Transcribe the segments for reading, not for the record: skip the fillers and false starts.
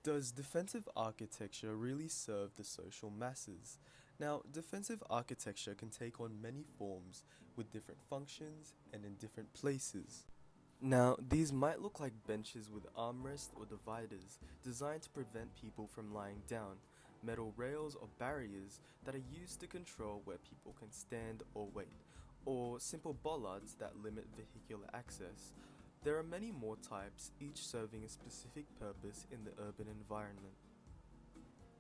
Does defensive architecture really serve the social masses? Now, defensive architecture can take on many forms with different functions and in different places. Now, these might look like benches with armrests or dividers designed to prevent people from lying down, metal rails or barriers that are used to control where people can stand or wait, or simple bollards that limit vehicular access. There are many more types, each serving a specific purpose in the urban environment.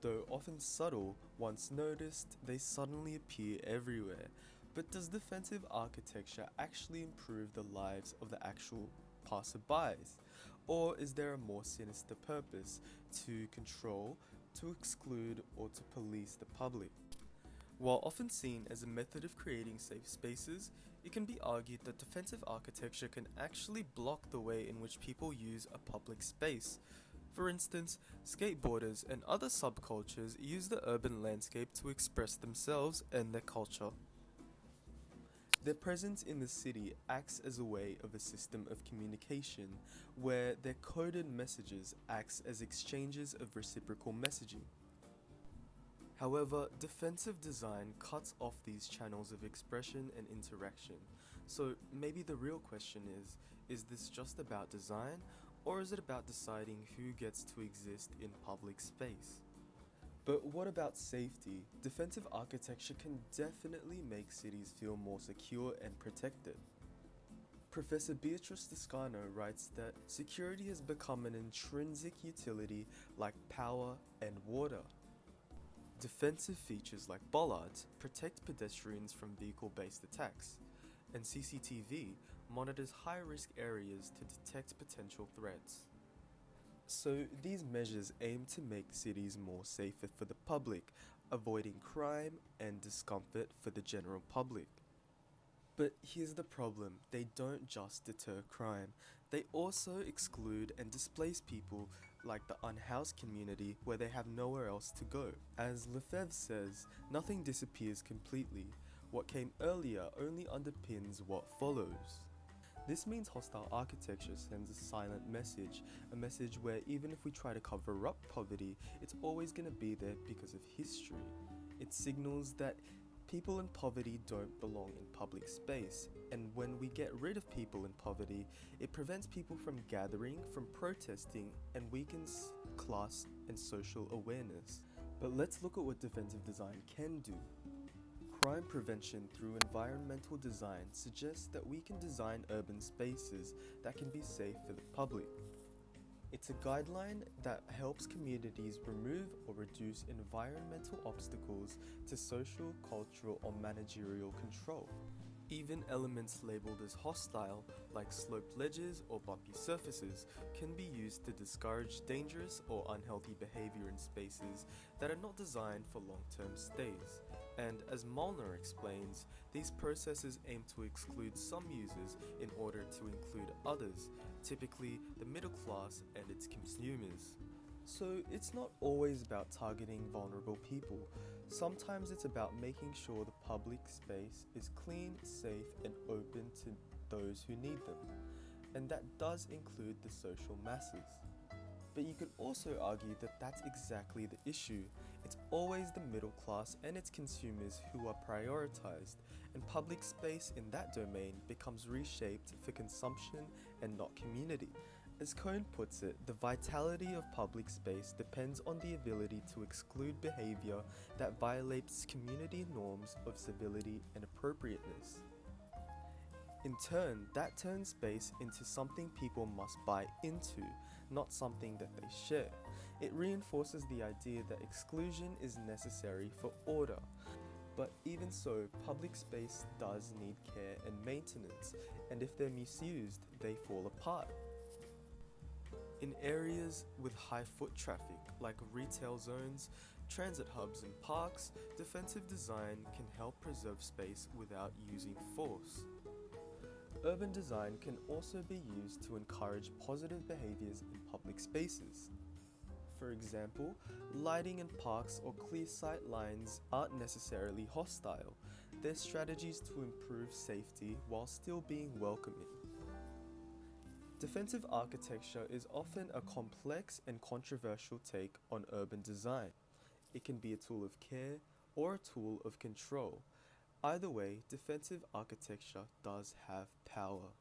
Though often subtle, once noticed, they suddenly appear everywhere. But does defensive architecture actually improve the lives of the actual passerbys? Or is there a more sinister purpose to control, to exclude, or to police the public? While often seen as a method of creating safe spaces, it can be argued that defensive architecture can actually block the way in which people use a public space. For instance, skateboarders and other subcultures use the urban landscape to express themselves and their culture. Their presence in the city acts as a way of a system of communication, where their coded messages acts as exchanges of reciprocal messaging. However, defensive design cuts off these channels of expression and interaction. So maybe the real question is this just about design, or is it about deciding who gets to exist in public space? But what about safety? Defensive architecture can definitely make cities feel more secure and protected. Professor Beatrice Toscano writes that security has become an intrinsic utility like power and water. Defensive features like bollards protect pedestrians from vehicle-based attacks, and CCTV monitors high-risk areas to detect potential threats. So these measures aim to make cities more safer for the public, avoiding crime and discomfort for the general public. But here's the problem, they don't just deter crime, they also exclude and displace people like the unhoused community where they have nowhere else to go. As Lefebvre says, nothing disappears completely. What came earlier only underpins what follows. This means hostile architecture sends a silent message, a message where even if we try to cover up poverty, it's always going to be there because of history. It signals that people in poverty don't belong in public space, and when we get rid of people in poverty, it prevents people from gathering, from protesting, and weakens class and social awareness. But let's look at what defensive design can do. Crime prevention through environmental design suggests that we can design urban spaces that can be safe for the public. It's a guideline that helps communities remove or reduce environmental obstacles to social, cultural, or managerial control. Even elements labeled as hostile, like sloped ledges or bumpy surfaces, can be used to discourage dangerous or unhealthy behavior in spaces that are not designed for long-term stays. And as Molnar explains, these processes aim to exclude some users in order to include others, typically the middle class and its consumers. So it's not always about targeting vulnerable people. Sometimes it's about making sure the public space is clean, safe, and open to those who need them. And that does include the social masses. But you could also argue that that's exactly the issue. It's always the middle class and its consumers who are prioritized, and public space in that domain becomes reshaped for consumption and not community. As Cohn puts it, the vitality of public space depends on the ability to exclude behavior that violates community norms of civility and appropriateness. In turn, that turns space into something people must buy into, not something that they share. It reinforces the idea that exclusion is necessary for order. But even so, public space does need care and maintenance, and if they're misused, they fall apart. In areas with high foot traffic, like retail zones, transit hubs and parks, defensive design can help preserve space without using force. Urban design can also be used to encourage positive behaviors in public spaces. For example, lighting in parks or clear sight lines aren't necessarily hostile. They're strategies to improve safety while still being welcoming. Defensive architecture is often a complex and controversial take on urban design. It can be a tool of care or a tool of control. Either way, defensive architecture does have power.